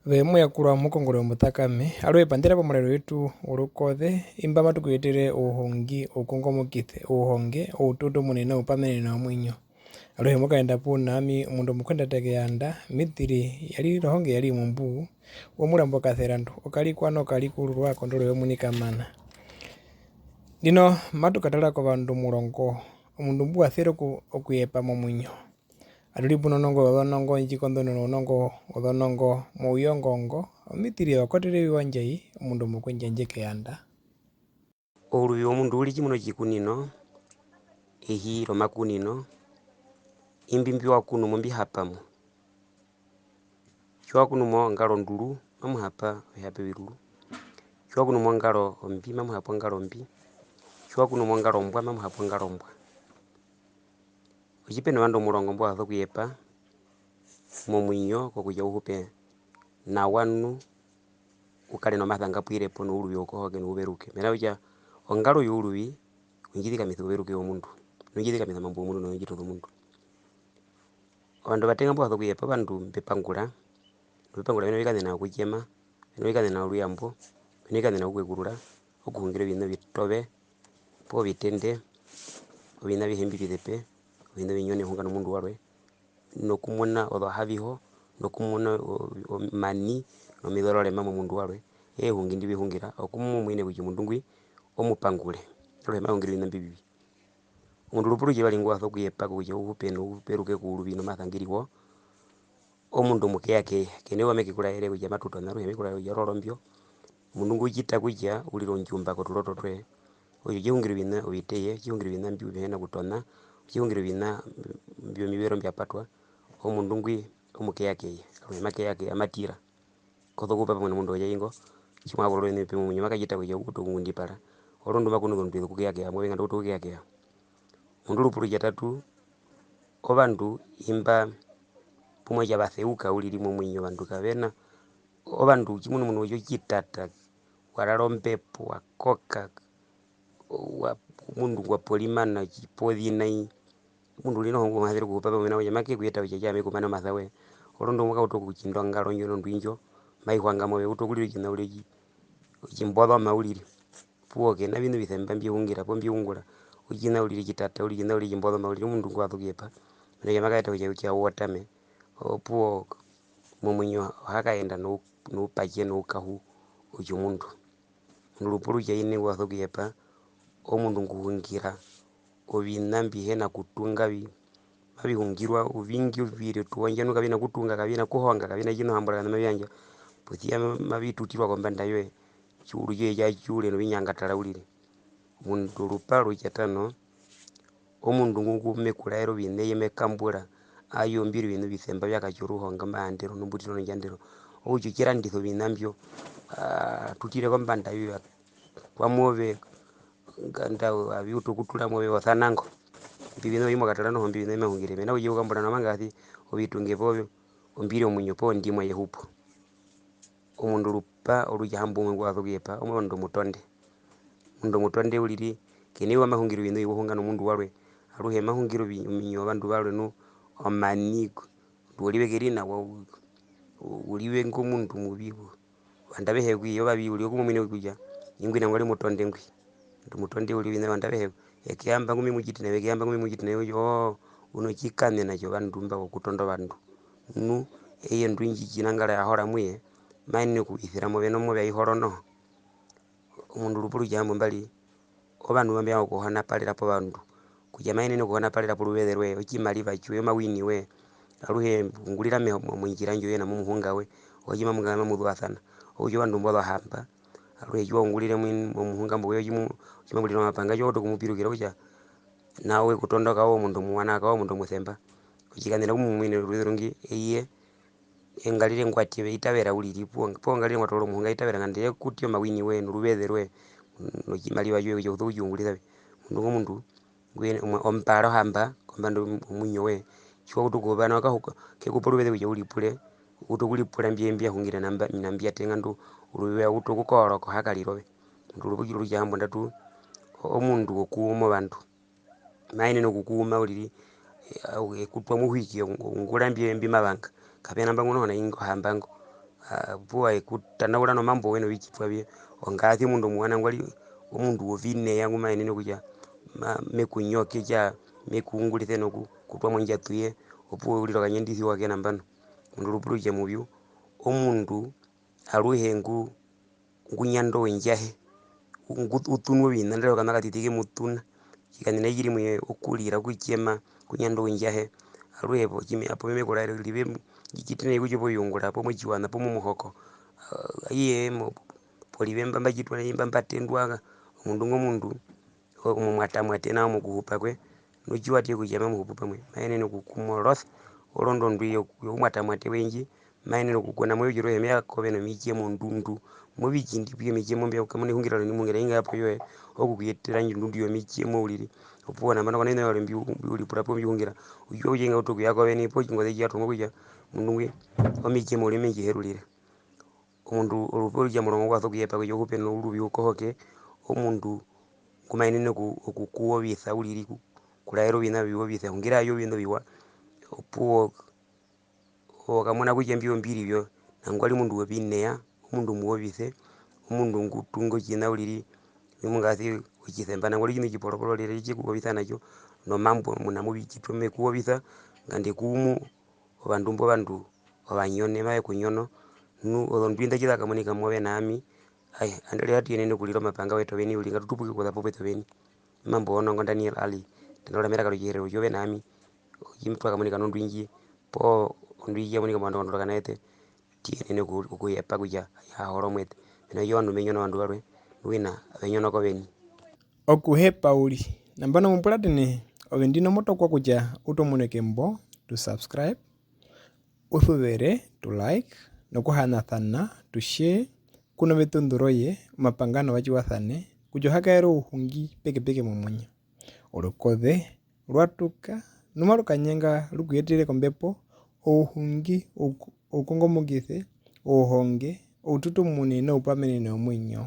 Vemu yakulwa mukongole mutakame aliwe pandela pomulelo wetu ulukothe imba matukuyetele uhongi ukongomokithe uhonge ututu munene upamene na mwinyo aliwe mukaenda punami mundu mukwenda tekeyanda mithili yali rohonge yali mumbu womulambo katherandu ukalikwana ukalikululwa kondolo yomunikamana lino matukatalako vandu mulongo omundu mbu athire okuyepa momwinyo alulipu nonongo odhonongo njikondo nonongo odhonongo muuyongongo omithili wakotele viwanjai omundu mukwenja njekeyanda Oluyo omundu uli chimuno chikunino ihiro makunino imbimbi wakunumo mbihapamo chiwakunumo ngalo ndulu mamuhapa vihape vilulu chiwakunumo ngalo ombi mamuhapa ngalo mbi chiwakunumo ngalo mbwa mamuhapa ngalo mbwa uchipene vandu mulongo mbwa watho kuyepa momwinyo kokuja uhupe na wanu ukale no mathanga pwirepo no uluvi ukohoke no uveruke mena uja ongalo yuluvi unjithikamisa uveruke omundu nunjithikamisa mambo omundu no unjitotha omundu vandu vatenga mbwa watho kuyepa vandu mbepangula vino vikane na kuchema vino vikane na luyambo vino vikane na ukwekurura ukuhungile vino vitove po vitende vina vihembi vithepe vino vinyone hunga no mundu walwe nokumona otho haviho nokumona mani no mithororema mundu walwe ehungi ndivihungira okumumwine kuchi mundu ngwi omupangule alwe mahungile vina mbivivi mundu lupuluche valingo watho kuyepa kuja uhupe no uperuke kuuluvi no mathangiliwo omundu mukeakeya kene wamekikulaele kuja matuto naru hemekulaele kuja rorombio mundu nguchita kuja ulilo njumba kotuloto twe oyo jihungile vina oviteye jihungile vina mbi vihena kutona jihungile vina mbio mivero mbyapatwa omundu ngwi omukeakeya alwe makeakeya matira kotho kupapa mwene mundu oja ingo chimwavulolo ene pimo munyo makajita kuja ukutungundi para olundu makuno kundu kukeakeya mwevenga ndo kukeakeya mundu lupuluche tatu ovandu imba pumoja vatheuka ulili momwinyo vandu kavena ovandu chimuno muno ujo chitata walalo mpepo wakoka mundu ngwapolimana chipothina mundu lino hongo mathire kupapa mwena uja make kuyeta uja jame kumana mathawe olundu muka uto kuchindwa ngalo nyono ndwinjo maihwanga moyo uto kulili kina uliji chimbotho maulili puoke na vino vithemba mbihungira po mbihungura ujina ulili chitata uliji uliji mbotho maulili mundu ngwatho kuyepa nige makaeta uja ucha uotame opuo momwinyo hakaenda no upachie no ukahu ucho mundu lupuluche ine watho kuyepa omundu nguhungira ovina mbihena kutunga mavihungirwa uvingi uvire tuonja nukavina kutunga kavina kuhonga kavina chino hambula kana mavyanja puthia mavitutirwa kombanda yoe chulu choe cha chule no vinyangatala ulili mundu lupalu chatano omundu ngukumekulaelo vine yemekambula ayombile vino vithemba vyakachuru honga maandelo nombutilo njandelo ucho chiranditho vina mbyo tutile kombanda yoe kwamove nganda aviutu kutula move othanango mbivino imo katala no mbivino imehungile mena uye ukambula no mangathi ovitunge povyo ombile omwinyo po ndimwa yehupo omundu lupa olujahambu mwe watho kuyepa omundu mutonde ulili kene wamahungilo vino iwuhunga no mundu walwe aluhe mahungilo vinyo vandu valwe no omaniko nduolive nawo uliwe ngomundu muvivu vandavehe kwiyo vavi ulio kumumwine kuja ingwina ngoli mutonde ngwi ndu mutonde uli vina vandavehe ekiamba ngumi mujitine ekiamba ngumi mujitine ujo uno chikane nacho vandu mba kutondo vandu nu eye ndwinji chinangala ahora mwiye maine kuithira move no move ihoro no omundu lupulu jambo mbali obandu bambya kuhana palira po vandu kuja maine no kuhana palira po luvetherwe ochimaliva chwe mawini we aluhe ngulira me mwinjira njo yena mumuhunga we ojima mungana mudwathana ojo vandu mbotho hamba aluhe jwa ngulire mumuhunga mbo yo chimabulira mapanga jo kumupirukira kuja nawe kutondoka wo mundu mwana ka wo mundu muthemba kujikanira kumumwine rwithirungi eye engalire ngwative itavera ulili po ngalire ngwatolo muhunga itavera ngandire kutio mawini we nuruvetherwe no chimaliva jo jo thujungulira mundu ngwene omparo hamba kombando munyo we chwo kutukubana wakahuka kekupuluvete kuja ulipule utukulipula mbyembya hungira nambya tenga ndu uruwe utukukoro hakalirove ndu rubugiro jambo ndatu omundu okuuma bantu maine no kukuma ulili kutwa muhwiki ngulambye mbi mabanga kapena mbangu no na ingo hambango pua ikutanagura no mambo weno wichitwa bie ongathi mundu mwana ngwali omundu ovine yangu maenene kuja mekunyoke ja mekungulithe noku kutwa mwenja tuye opuwe uliro kanyendithi wake nambano mundu rupuruje mubyu omundu aruhengu ngunyando wenjahe utunwe bina ndero kana katitike mutuna kikanyina yiri mwe okulira kuchema kunyando wenjahe aruhebo kimi apo mekora libe gikitine kujibo yungura apo muchiwana apo mumuhoko iye mo polibemba mbagitwa imba mbatendwaga omundu omumwata mwatena mukuhupa kwe nuchiwati kujema muhupa mwe mayenene kukumoroth orondo ndwiyo yomwata mwate wenji mayenene kukona mwe jiro hemya kobeno michie mundundu mubikindi byo michie mombe kamune hungira ni mungera inga apo yoe okugiyetera ndundu yo michie mo uliri opona mana kone ne mbi uli purapo mbihungira uyo ujenga utuku yako beni po ngoze ya tongo kuja mundungwe omichie mo limenji herulire omundu olupolija murongo kwa thukuyepa kujo kupeno ulubi ukohoke omundu kumayenene okukuwa bitha uliriku kulaero bina biwo bitha hungira yo bino biwa opuo okamuna kujembio mbiri byo nangwali mundu wabineya omundu muwobithe omundu ngutungo china uliri nimungathi ukithemba nangwali kino chipolopolo lere chikubitha nacho no mambo muna mubichitume kuwobitha ngande kumu obandumbo bandu abanyone bae kunyono nu odondwinda chira kamonika mwabe nami ai andale hati nene kuliro mapanga weto beni ulinga tutupuke kwa popo weto beni mambo ono ngo Daniel Ali tenola mera kalojere ujobe nami kimtwa kamonika nondwingi po ndwije monika mwando ndo kanete tiene kuyepa kuja ya horomwete eno yondo menyono wandu barwe wina abenyono ko beni okuhepa uli nambano mumpulatini ovendino moto kwa kuja utomuneke mbo to subscribe uthuvere to like nokuhanathana to share kuno betundhuroye mapangano wachiwathane kujohakaero uhungi peke mumunya olukothe lwatuka numa lukanyenga lukuyetire kombepo uhungi ukongomokithe uhonge ututu munene upamenene omwinyo